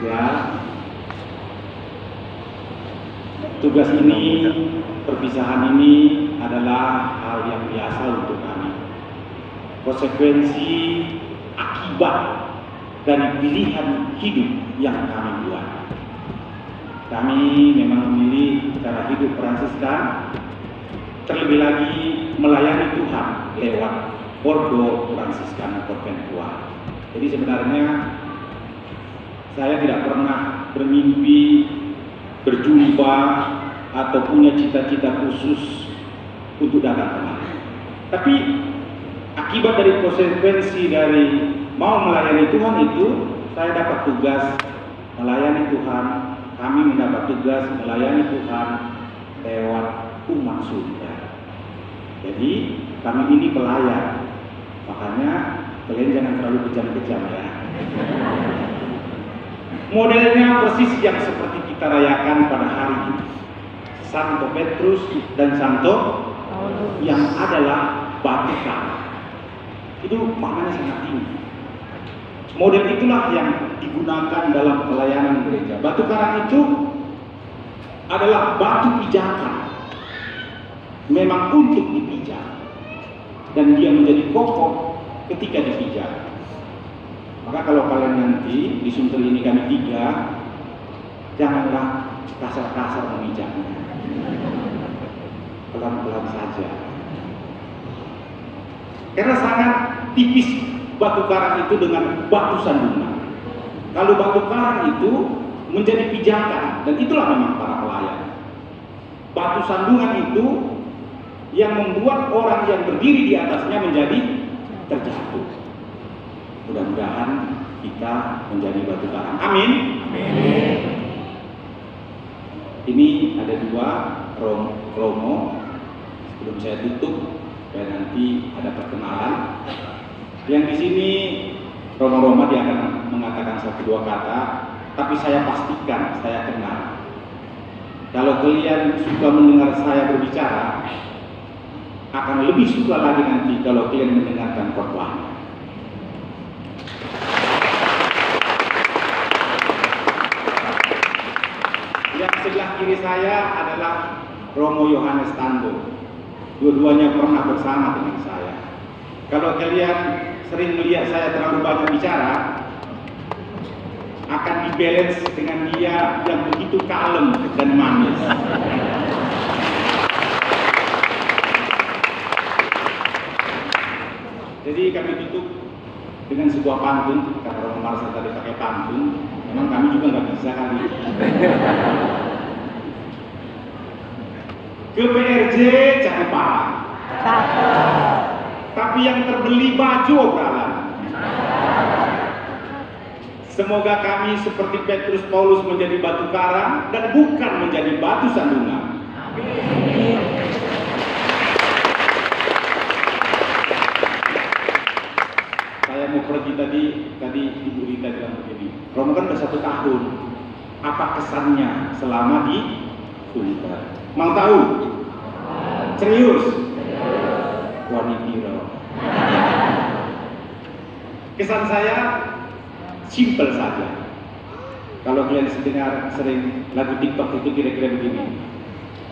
Ya, tugas ini, perpisahan ini adalah hal yang biasa untuk kami. Konsekuensi akibat dari pilihan hidup yang kami buat. Kami memang memilih cara hidup Fransiskan, terlebih lagi melayani Tuhan lewat Ordo Fransiskan Conventual. Jadi sebenarnya saya tidak pernah bermimpi berjumpa atau punya cita-cita khusus untuk datang kemari. Tapi akibat dari konsekuensi dari mau melayani Tuhan itu, saya dapat tugas melayani Tuhan. Kami mendapat tugas melayani Tuhan lewat umat Sunda. Jadi kami ini pelayan, makanya kalian jangan terlalu kejam-kejam ya. Modelnya persis yang seperti kita rayakan pada hari ini, Santo Petrus dan Santo yang adalah batu karang. Itu maknanya sangat tinggi. Model itulah yang digunakan dalam pelayanan gereja. Batu karang itu adalah batu pijakan, memang untuk dipijak, dan dia menjadi kokoh ketika dipijak. Maka kalau kalian nanti di Sunter ini kami 3, janganlah kasar-kasar memijaknya, pelan-pelan saja, karena sangat tipis batu karang itu dengan batu sandungan. Kalau batu karang itu menjadi pijakan, dan itulah memang para pelayan. Batu sandungan itu yang membuat orang yang berdiri di atasnya menjadi terjatuh. Mudah-mudahan kita menjadi batu karang. Amin. Amin. Ini ada 2 promo sebelum saya tutup, dan nanti ada perkenalan. Yang di sini Romo-Roma dia akan mengatakan 1-2 kata, tapi saya pastikan saya kenal. Kalau kalian suka mendengar saya berbicara, akan lebih suka lagi nanti kalau kalian mendengarkan khotbahnya. Yang sebelah kiri saya adalah Romo Yohanes Tando. Dua-duanya pernah bersama dengan saya. Kalau kalian sering melihat saya terlalu banyak bicara, akan dibalance dengan dia yang begitu kalem dan manis. Jadi kami tutup dengan sebuah pantun, karena Romo Marcel tadi pakai pantun, memang kami juga nggak bisa kali. Ke PRJ cari parang, tapi yang terbeli baju obralan. Semoga kami seperti Petrus Paulus menjadi batu karang dan bukan menjadi batu sandungan. Saya mau pergi tadi Ibu Rita bilang begini, Romo kan udah 1 tahun, apa kesannya selama di Sunter? Mau tahu? Serius? Wanita. Kesan saya simpel saja. Kalau kalian dengar sering lagu TikTok itu kira-kira begini,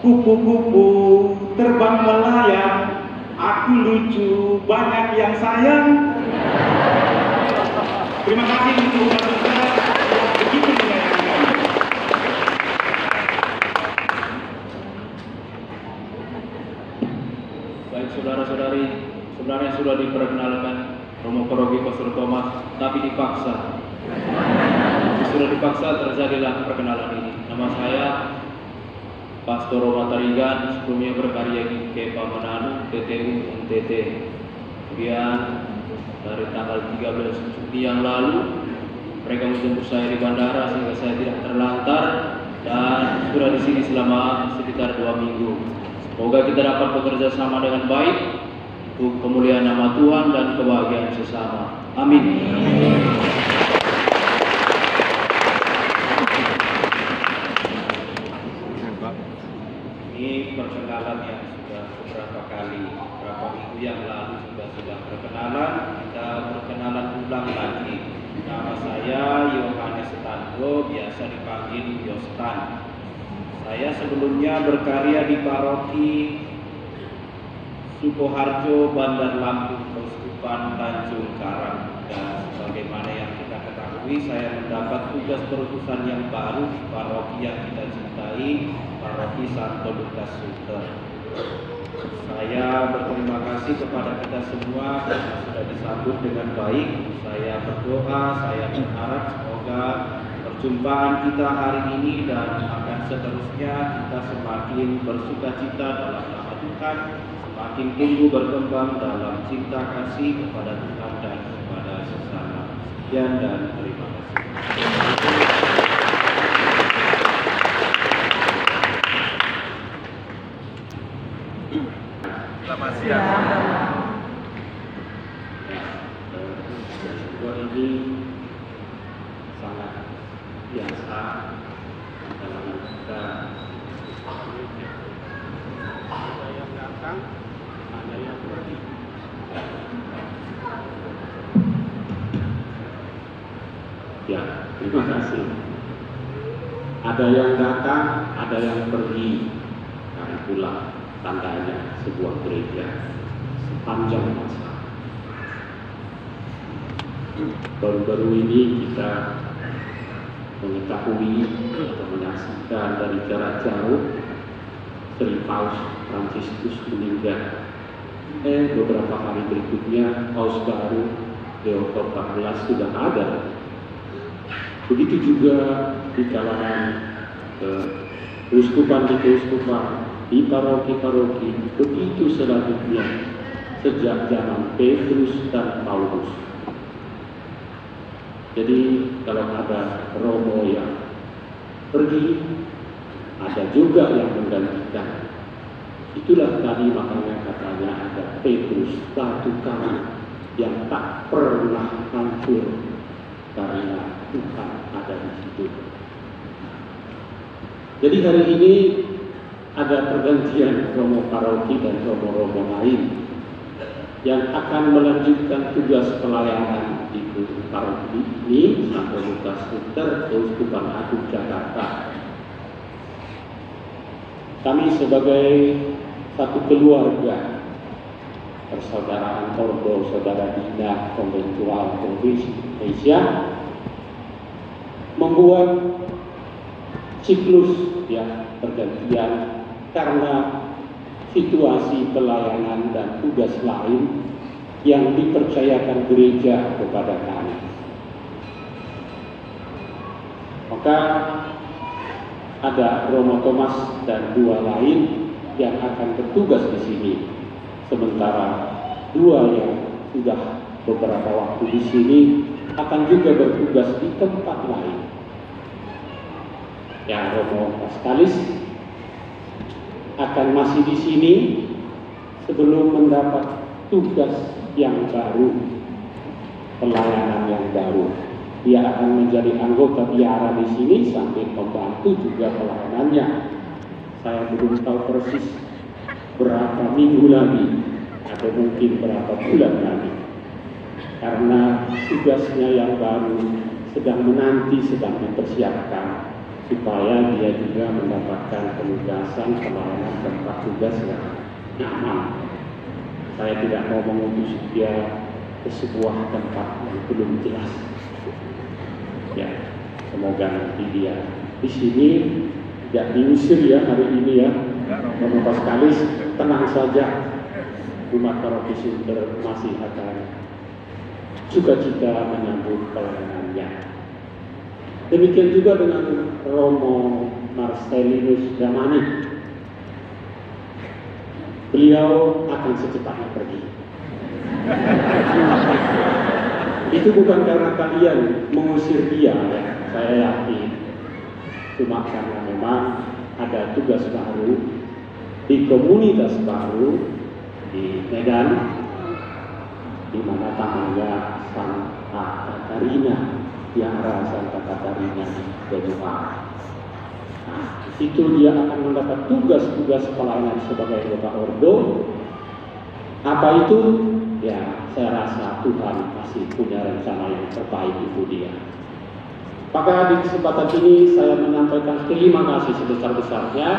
kupu-kupu terbang melayang, aku lucu, banyak yang sayang. Terima kasih untuk umat Sunter yang begitu menyayangi kami. Baik saudara-saudari, sebenarnya sudah diperkenalkan Romo Paroki Pastor Thomas, tapi dipaksa. Sudah dipaksa terjadilah perkenalan ini. Nama saya Pastor Roma Tarigan, sebelumnya berkarya di KEPA Manado, TTU NTT. Kemudian dari tanggal 13 Juni yang lalu mereka menjemput saya di bandara sehingga saya tidak terlantar, dan sudah di sini selama sekitar 2 minggu. Semoga kita dapat bekerja sama dengan baik untuk kemuliaan nama Tuhan dan kebahagiaan sesama. Amin. Ini perkenalan yang sudah beberapa minggu yang lalu sudah perkenalan. Kita perkenalan ulang lagi. Nama saya Yohanes Tando. Argo, biasa dipanggil Yostan. Saya sebelumnya berkarya di paroki Sukoharjo, Bandar Lampung, Keuskupan Tanjung Karang, dan sebagaimana yang kita ketahui, saya mendapat tugas perutusan yang baru di paroki yang kita cintai, paroki Santo Lukas Sunter. Saya berterima kasih kepada kita semua karena sudah disambut dengan baik. Saya berdoa, saya berharap semoga perjumpaan kita hari ini dan akan seterusnya kita semakin bersukacita dalam nama Tuhan, semakin tumbuh berkembang dalam cinta kasih kepada Tuhan dan kepada sesama. Sekian dan terima kasih. Selamat siang. Sebuah ini sangat biasa dalam kita. Ada yang datang, ada yang pergi. Ya, terima kasih. Ada yang datang, ada yang pergi. Nah, itulah tandanya sebuah gereja sepanjang masa. Baru-baru ini kita mengetahui atau menyaksikan dari jarak jauh Sri Paus Fransiskus meninggal. Beberapa hari berikutnya Paus baru Leo XIV sudah ada. Begitu juga di kalangan keuskupan di keuskupan, di paroki-paroki, begitu selanjutnya sejak zaman Petrus dan Paulus. Jadi kalau ada romo yang pergi, ada juga yang menggantikan. Itulah tadi makanya katanya ada Petrus, batu karang yang tak pernah hancur karena Tuhan ada di situ. Jadi hari ini ada pergantian romo paroki dan romo-romo lain yang akan melanjutkan tugas pelayanan di paroki ini Santo Lukas Sunter, Keuskupan Agung Jakarta. Kami sebagai satu keluarga persaudaraan Ordo Saudara Dina Konventual Provinsi Indonesia membuat siklus ya pergantian karena situasi pelayanan dan tugas lain yang dipercayakan gereja kepada kami. Maka ada Romo Thomas dan dua lain yang akan bertugas di sini, sementara dua yang sudah beberapa waktu di sini akan juga bertugas di tempat lain. Yang Romo Paskalis akan masih di sini sebelum mendapat tugas yang baru, pelayanan yang baru. Dia akan menjadi anggota biara di sini sambil membantu juga pelayanannya. Saya belum tahu persis berapa minggu lagi atau mungkin berapa bulan lagi, karena tugasnya yang baru sedang menanti, sedang dipersiapkan supaya dia juga mendapatkan penugasan pelayanan tempat tugas yang nyaman. Saya tidak mau mengutus dia ke sebuah tempat yang belum jelas. Ya, semoga nanti dia di sini tidak diusir ya hari ini ya. Romo Paskalis, tenang saja, umat paroki Sunter masih akan sukacita menyambut pelayanannya. Demikian juga dengan Romo Marcelinus Damani. Beliau akan secepatnya pergi. Itu bukan karena kalian mengusir dia, ya, saya yakin. Cuma karena memang ada tugas baru di komunitas baru di Medan, di mana tanahnya Santa Katarina, Biara Santa Katarina di Banyuwangi. Nah, itu dia akan mendapat tugas-tugas pelayanan sebagai anggota Ordo. Apa itu? Ya, saya rasa Tuhan masih punya rencana yang terbaik itu dia. Maka di kesempatan ini saya menyampaikan terima kasih sebesar-besarnya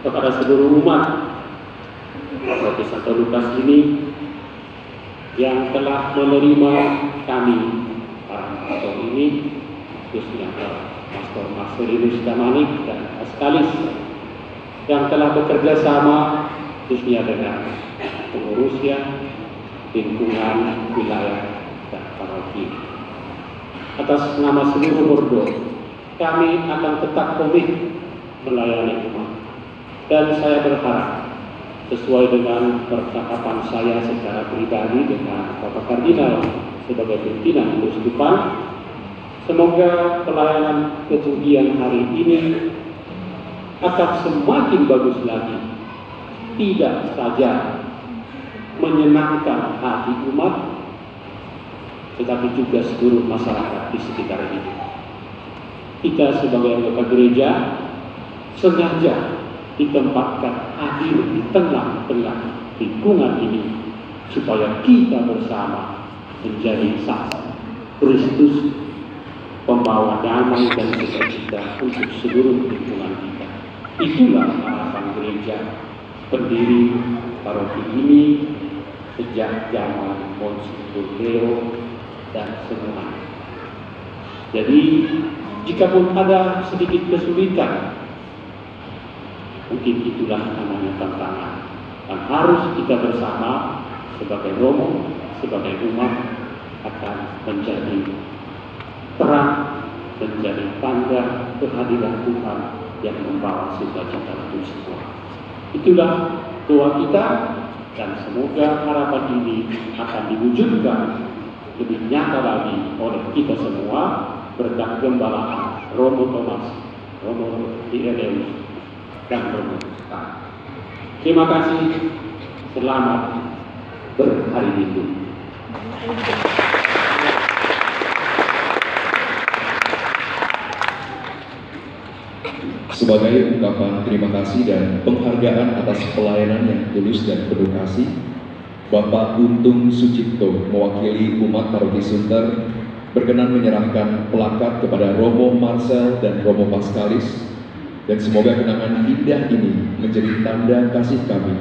kepada seluruh umat Paroki Santo Lukas ini yang telah menerima kami para pastor ini, khususnya Pastor Marcelinus Damanik dan Askalis yang telah bekerja sama khususnya dengan pengurusnya, lingkungan wilayah dan paroki. Atas nama seluruh Bordeaux, kami akan tetap komit melayani umat. Dan saya berharap, sesuai dengan percakapan saya secara pribadi dengan Bapak Kardinal sebagai pimpinan Keuskupan, semoga pelayanan kemudian hari ini akan semakin bagus lagi, tidak saja menyenangkan hati umat, tetapi juga seluruh masyarakat di sekitar ini. Kita sebagai anggota gereja sengaja ditempatkan hadir di tengah-tengah lingkungan ini supaya kita bersama menjadi saksi Kristus, pembawa damai dan sukacita untuk seluruh lingkungan kita. Itulah harapan gereja pendiri paroki ini sejak zaman Monsignor Leo dan semua. Jadi, jikapun ada sedikit kesulitan, mungkin itulah namanya tantangan. Dan harus kita bersama sebagai romo, sebagai umat akan menjadi terang, menjadi tanda kehadiran Tuhan yang membawa sukacita untuk semua. Itulah doa kita, dan semoga harapan ini akan diwujudkan lebih nyata lagi oleh kita semua berkat Gembala Romo Thomas, Romo Ireneus, dan Romo Ustaz. Terima kasih, selamat berhari Minggu. Sebagai ungkapan terima kasih dan penghargaan atas pelayanan yang tulus dan penuh kasih, Bapak Untung Sucipto mewakili umat Paroki Sunter berkenan menyerahkan plakat kepada Romo Marcel dan Romo Pascalis, dan semoga kenangan indah ini menjadi tanda kasih kami